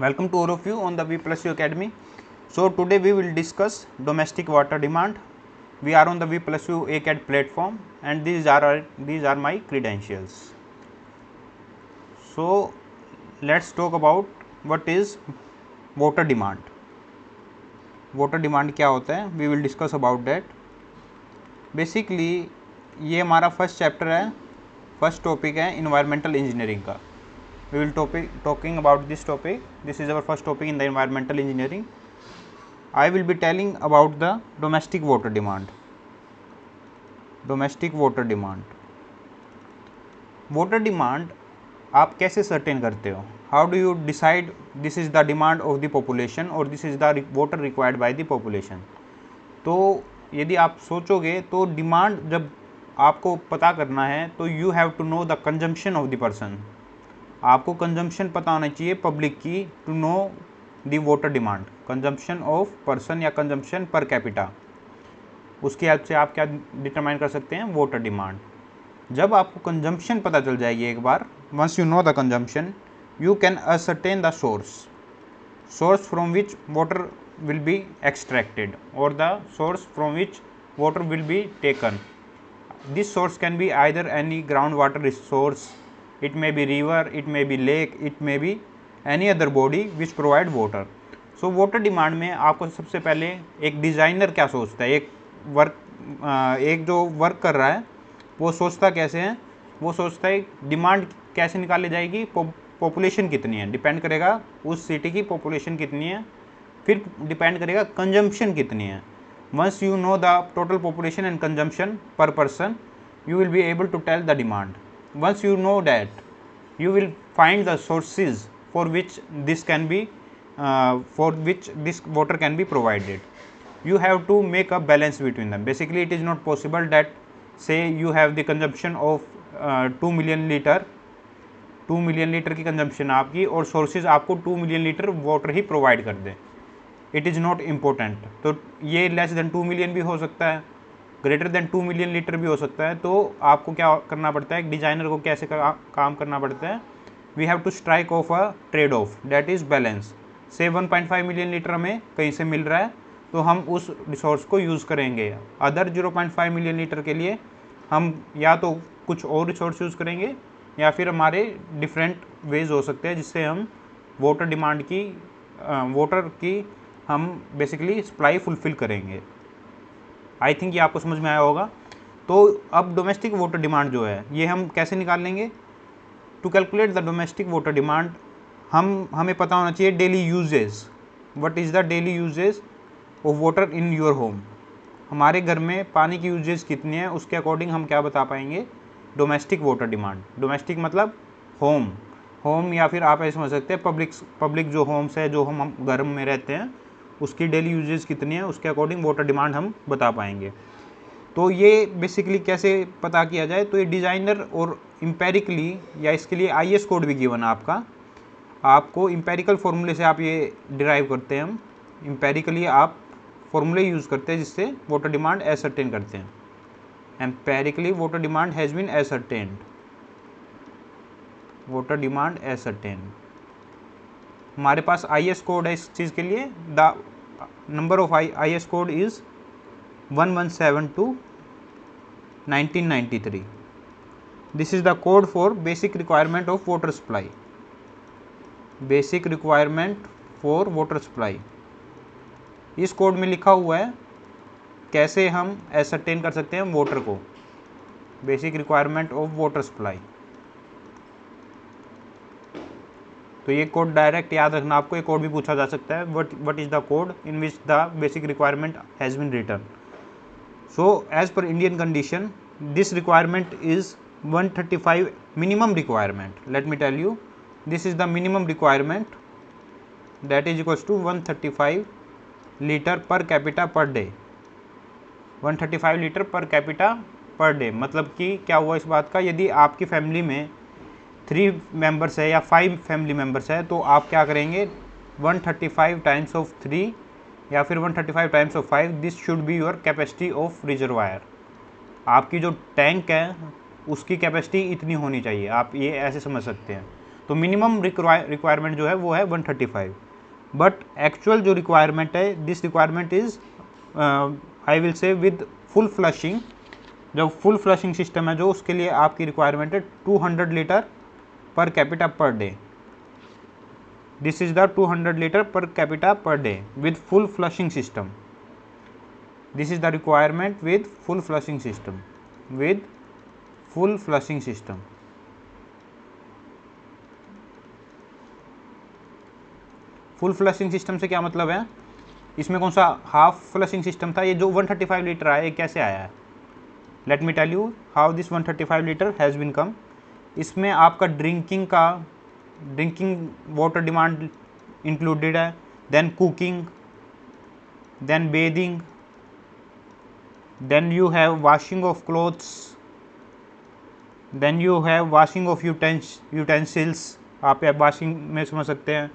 Welcome to all of you on the V Plus U Academy. So today we will discuss domestic water demand. We are on the V Plus U Acad platform and these are my credentials. So let's talk about what is water demand. Water demand क्या होता है? We will discuss about that. Basically ये हमारा first chapter है, first topic है environmental engineering का. We will talking about this topic. This is our first topic in the environmental engineering. I will be telling about the domestic water demand. Domestic water demand. Water demand आप कैसे certain करते हो? How do you decide this is the demand of the population or this is the water required by the population? तो यदि आप सोचोगे तो demand जब आपको पता करना है तो you have to know the consumption of the person. आपको कंजम्पशन पता होना चाहिए पब्लिक की to know the water demand, consumption of person या कंजम्पशन पर कैपिटा. उसकी हेल्प से आप क्या डिटरमाइन कर सकते हैं? Water demand. जब आपको कंजम्पशन पता चल जाएगी एक बार, once you know the consumption, you can ascertain the source from which water will be extracted और the source from which water will be taken. This source can be either any ground water resource, it may be river, it may be lake, it may be any other body which provide water. So water demand में आपको सबसे पहले एक designer क्या सोचता है, एक जो वर्क कर रहा है वो सोचता कैसे है? वो सोचता है डिमांड कैसे निकाली जाएगी, पॉपुलेशन कितनी है, डिपेंड करेगा उस सिटी की पॉपुलेशन कितनी है, फिर डिपेंड करेगा कंजम्पशन कितनी है. Once you know the total population and consumption per person, you will be able to tell the demand. Once you know that, you will find the sources for which this water can be provided. You have to make a balance between them. Basically it is not possible that say you have the consumption of 2 million liter की consumption आपकी और sources आपको 2 million litre water ही provide कर दें. It is not important. तो ये less than 2 million भी हो सकता है, ग्रेटर देन 2 मिलियन लीटर भी हो सकता है. तो आपको क्या करना पड़ता है? एक डिज़ाइनर को कैसे काम करना पड़ता है? We have to strike off a trade off, that is balance. Say 1.5 million litre हमें कहीं से मिल रहा है तो हम उस रिसोर्स को यूज़ करेंगे. अदर 0.5 मिलियन लीटर के लिए हम या तो कुछ और रिसोर्स यूज़ करेंगे या फिर हमारे डिफरेंट वेज हो सकते हैं जिससे हम वाटर डिमांड की वाटर की हम बेसिकली सप्लाई फुलफ़िल करेंगे. आई थिंक ये आपको समझ में आया होगा. तो अब डोमेस्टिक वाटर डिमांड जो है ये हम कैसे निकाल लेंगे? To calculate the domestic water demand हमें पता होना चाहिए daily usage. What is the daily usage of water in your home? हमारे घर में पानी की यूजेज कितनी है, उसके अकॉर्डिंग हम क्या बता पाएंगे? Domestic water demand. डोमेस्टिक मतलब होम या फिर आप ऐसे समझ सकते हैं पब्लिक जो होम्स है, जो हम घर में रहते हैं, उसकी डेली यूजेज कितनी है, उसके अकॉर्डिंग वाटर डिमांड हम बता पाएंगे. तो ये बेसिकली कैसे पता किया जाए? तो ये डिज़ाइनर और इम्पेरिकली या इसके लिए IS कोड भी गिवन है आपको इम्पेरिकल फार्मूले से आप ये डिराइव करते हैं. हम इम्पेरिकली आप फार्मूले यूज़ करते हैं जिससे वाटर डिमांड एसर्टेन करते हैं. Empirically water demand has been ascertained. Water demand ascertain. हमारे पास IS कोड है इस चीज़ के लिए. The number of IS code is 1172 1993. This is the code for basic requirement of water supply. Basic requirement for water supply. इस code में लिखा हुआ है कैसे हम एसर्टेन कर सकते हैं वाटर को. Basic requirement of water supply. तो ये कोड डायरेक्ट याद रखना आपको. ये कोड भी पूछा जा सकता है. What is the code in which the basic requirement has been written. So as per Indian condition this requirement is 135 minimum requirement. Let me tell you, this is the minimum requirement that is equals to 135 litre per capita per day. 135 litre per capita per day मतलब कि क्या हुआ इस बात का? यदि आपकी family में 3 मेंबर्स है या 5 फैमिली मेंबर्स है तो आप क्या करेंगे? 135 टाइम्स ऑफ 3 या फिर 135 times of 5. This should be your capacity of reservoir. आपकी जो टैंक है उसकी कैपेसिटी इतनी होनी चाहिए. आप ये ऐसे समझ सकते हैं. तो मिनिमम रिक्वायरमेंट जो है वो है 135, बट एक्चुअल जो रिक्वायरमेंट है, this requirement is I will say with full flushing, जो फुल फ्लशिंग सिस्टम है जो, उसके लिए आपकी रिक्वायरमेंट है 200 litre per capita per day. This is the 200 litre per capita per day with full flushing system. This is the requirement with full flushing system, with full flushing system. Full flushing system से क्या मतलब है, इसमें कौन सा half flushing system था, ये जो 135 लीटर आया ये कैसे आया है, let me tell you how this 135 litre has been come. इसमें आपका ड्रिंकिंग वाटर डिमांड इंक्लूडेड है, then cooking, then bathing, then you have washing of clothes, then you have washing of utensils, आप washing में समझ सकते हैं,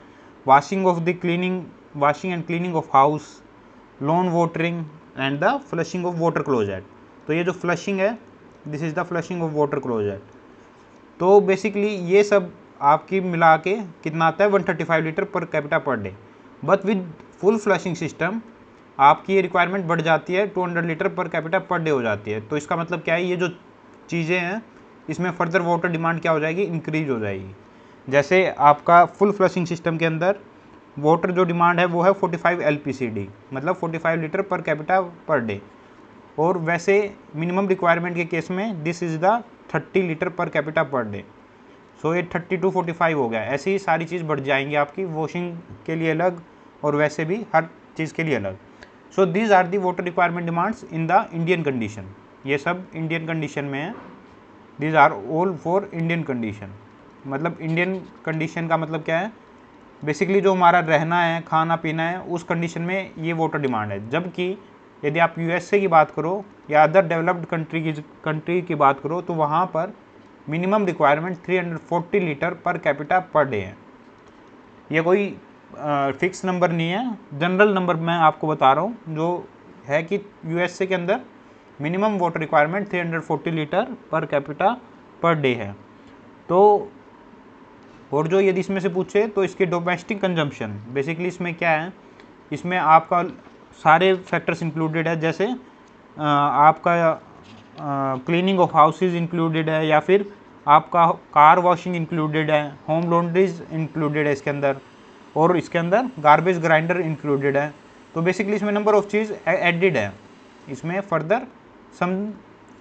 washing of the cleaning, washing and cleaning of house, lawn watering and the flushing of water closet. तो ये जो flushing है, this is the flushing of water closet. तो बेसिकली ये सब आपकी मिला के कितना आता है 135 litre per capita per day, but with full flushing system आपकी ये रिक्वायरमेंट बढ़ जाती है 200 litre per capita per day हो जाती है। तो इसका मतलब क्या है, ये जो चीज़ें हैं इसमें फर्दर वाटर डिमांड क्या हो जाएगी, इंक्रीज हो जाएगी। जैसे आपका फुल फ्लशिंग सिस्टम के अंदर वाटर जो डिमांड है वो है 45 LPCD, मतलब 45 litre per capita per day, और वैसे मिनिमम रिक्वायरमेंट के केस में this is the 30 litre per capita per day. So ये 30 to 45 हो गया। ऐसे ही सारी चीज़ बढ़ जाएंगी आपकी, वॉशिंग के लिए अलग और वैसे भी हर चीज़ के लिए अलग। So these are the water requirement demands in the Indian condition. ये सब इंडियन कंडीशन में है, these are all for Indian condition. मतलब इंडियन कंडीशन का मतलब क्या है, बेसिकली जो हमारा रहना है, खाना पीना है, उस कंडीशन में ये वाटर डिमांड है। जबकि यदि आप USA की बात करो या अदर डेवलप्ड कंट्री की बात करो तो वहाँ पर minimum requirement 340 litre per capita per day है। ये कोई फिक्स नंबर नहीं है, जनरल नंबर मैं आपको बता रहा हूँ जो है कि USA के अंदर minimum water requirement 340 litre per capita per day है। तो और जो यदि इसमें से पूछे तो इसके डोमेस्टिक कंजम्पशन, बेसिकली इसमें क्या है, इसमें आपका सारे फैक्टर्स इंक्लूडेड है, जैसे आपका क्लीनिंग ऑफ हाउसेज इंक्लूडेड है, या फिर आपका कार वॉशिंग इंक्लूडेड है, होम लॉन्ड्रीज इंक्लूडेड है इसके अंदर, और इसके अंदर गार्बेज ग्राइंडर इंक्लूडेड है। तो बेसिकली इसमें नंबर ऑफ चीज़ एडेड है, इसमें further some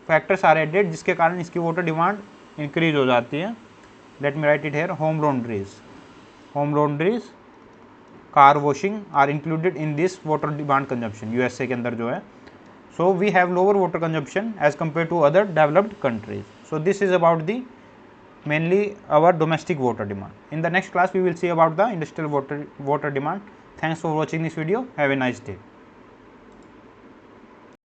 factors are added जिसके कारण इसकी वाटर डिमांड इंक्रीज हो जाती है। Let me write it here, home laundries, car washing are included in this water demand consumption USA के अंदर जो है। So we have lower water consumption as compare to other developed countries. So this is about the mainly our domestic water demand. In the next class we will see about the industrial water demand. Thanks for watching this video. Have a nice day.